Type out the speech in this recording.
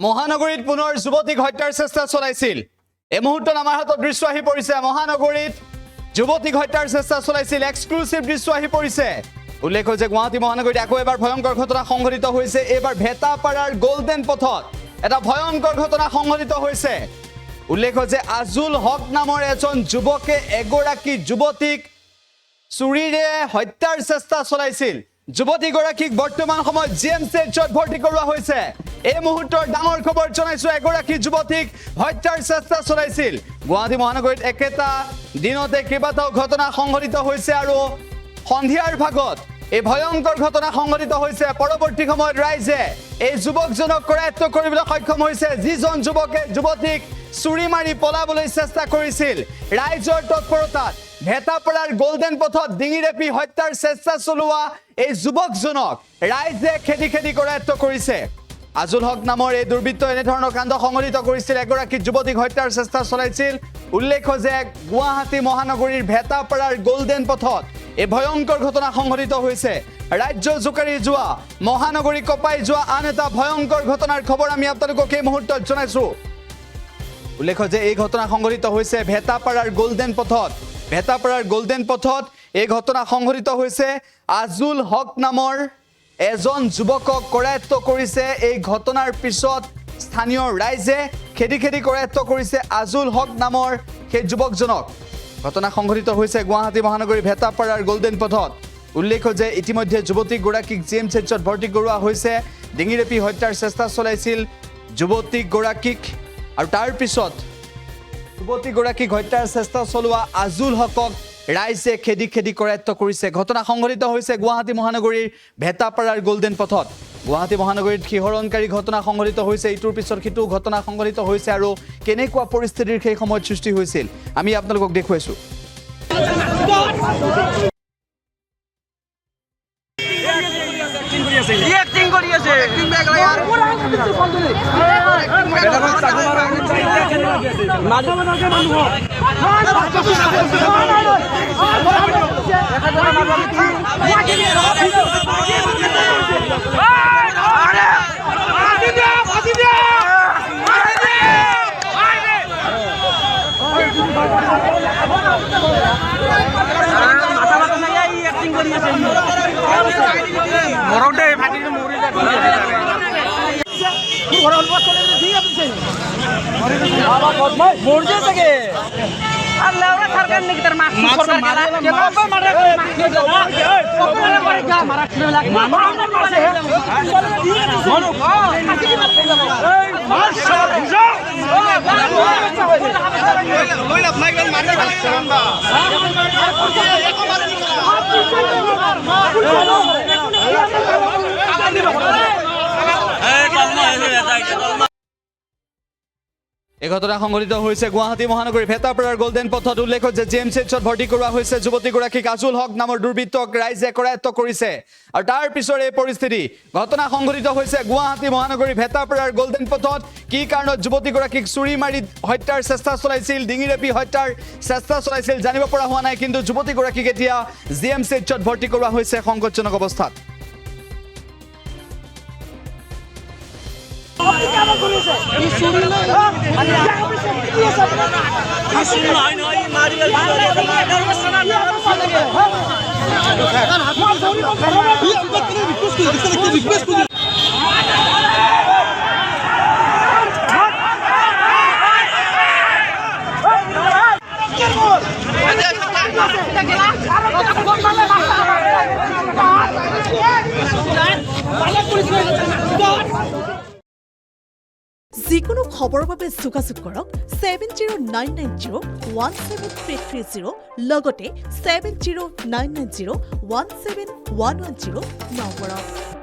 মহানগৰীত পুনৰ যুৱতীক হত্যাৰ চেষ্টা চলাইছিল এই মুহূৰ্তত আমাৰ হাতত দৃশ্য আহি পৰিছে মহানগৰীত যুৱতীক হত্যাৰ চেষ্টা চলাইছিল এক্সক্লুসিভ দৃশ্য আহি পৰিছে উল্লেখ যে গুৱাহাটী মহানগৰীত আকৌ এবাৰ ভয়ংকৰ ঘটনা সংঘটিত হৈছে এবাৰ ভেটাপাৰাৰ গোল্ডেন পথত এটা ভয়ংকৰ ঘটনা সংঘটিত হৈছে উল্লেখ যে আজুল হক নামৰ এজন যুৱকে এগৰাকী যুৱতীক চুৰিৰে হত্যাৰ চেষ্টা চলাইছিল যুৱতী গৰাকীক বৰ্তমান সময়ত জিএমচিএইচত ভৰ্তি কৰোৱা হৈছে এই মুহূৰ্তৰ ডাঙৰ খবৰ জনাইছো এগৰাকী যুৱতীক হত্যাৰ চেষ্টা চলাইছিল গুৱাহাটী মহানগৰীত একেটা দিনতে কেইবাটাও ঘটনা সংঘটিত হৈছে আৰু সন্ধিয়াৰ ভাগত এই ভয়ংকৰ ঘটনা সংঘটিত হৈছে পৰৱৰ্তী সময়ত ৰাইজে এই যুৱকজনক কৰায়ত্ব কৰিবলৈ সক্ষম হৈছে যিজন যুৱকে যুৱতীক চুৰি মাৰি পলাবলৈ চেষ্টা কৰিছিল ৰাইজৰ তৎপৰতাত ভেটাপাৰাৰ গোল্ডেন পথত ডিঙিৰেপি হত্যাৰ চেষ্টা চলোৱা এই যুৱকজনক ৰাইজে খেদি কৰায়ত্ব কৰিছে আজুল হক নামৰ এই দুৰ্বৃত্ত এনে ধৰণৰ কাণ্ড সংঘটিত কৰিছিল এগৰাকী যুৱতীক হত্যাৰ চেষ্টা চলাইছিল উল্লেখ যে গুৱাহাটী মহানগৰীৰ ভেটাপাৰাৰ গোল্ডেন পথত এই ভয়ংকৰ ঘটনা সংঘটিত হৈছে ৰাজ্য জোকাৰি যোৱা মহানগৰী কপাই যোৱা আন এটা ভয়ংকৰ ঘটনাৰ খবৰ আমি আপোনালোকক এই মুহূৰ্তত জনাইছো উল্লেখ যে এই ঘটনা সংঘটিত হৈছে ভেটাপাৰাৰ গোল্ডেন পথত এই ঘটনা সংঘটিত হৈছে আজুল হক নামৰ এজন যুৱকক কৰায়ত্ব কৰিছে এই ঘটনাৰ পিছত স্থানীয় ৰাইজে খেদি কৰায়ত্ব কৰিছে আজুল হক নামৰ সেই যুৱকজনক ঘটনা সংঘটিত হৈছে গুৱাহাটী মহানগৰী ভেটাপাৰাৰ গোল্ডেন পথত উল্লেখ যে ইতিমধ্যে যুৱতী গৰাকীক জিএমচিএইচত ভৰ্তি কৰোৱা হৈছে ডিঙিৰেপি হত্যাৰ চেষ্টা চলাইছিল যুৱতী গৰাকীক আৰু তাৰ পিছত যুৱতী গৰাকীক হত্যাৰ চেষ্টা চলোৱা আজুল হকক ৰাইজে খেদি কৰায়ত্ব কৰিছে ঘটনা সংঘটিত হৈছে গুৱাহাটী মহানগৰীৰ ভেটাপাৰাৰ গোল্ডেন পথত গুৱাহাটী মহানগৰীত শিহৰণকাৰী ঘটনা সংঘটিত হৈছে ইটোৰ পিছত সিটো ঘটনা সংঘটিত হৈছে আৰু কেনেকুৱা পৰিস্থিতিৰ সেই সময়ত সৃষ্টি হৈছিল আমি আপোনালোকক দেখুৱাইছো এই ঘটনা সংঘটিত হৈছে গুৱাহাটী মহানগৰী ভেটাপাৰাৰ গোল্ডেন পথত উল্লেখ যে জিএমচিএইচত ভৰ্তি কৰোৱা হৈছে যুৱতীগৰাকীক আজুল হক নামৰ দুৰ্বৃত্তক ৰাইজে কৰায়ত্ব কৰিছে আৰু তাৰ পিছৰ এই পৰিস্থিতি ঘটনা সংঘটিত হৈছে গুৱাহাটী মহানগৰী ভেটাপাৰাৰ গোল্ডেন পথত কি কাৰণত যুৱতীগৰাকীক চুৰি মাৰি হত্যাৰ চেষ্টা চলাইছিল ডিঙিৰেপি হত্যাৰ চেষ্টা চলাইছিল জানিব পৰা হোৱা নাই কিন্তু যুৱতীগৰাকীক এতিয়া জিএমচিএইচত ভৰ্তি কৰোৱা হৈছে সংকটজনক অৱস্থাত যিকোনো খবৰৰ বাবে যোগাযোগ কৰক 7099017330 লগতে 7099017110 নম্বৰত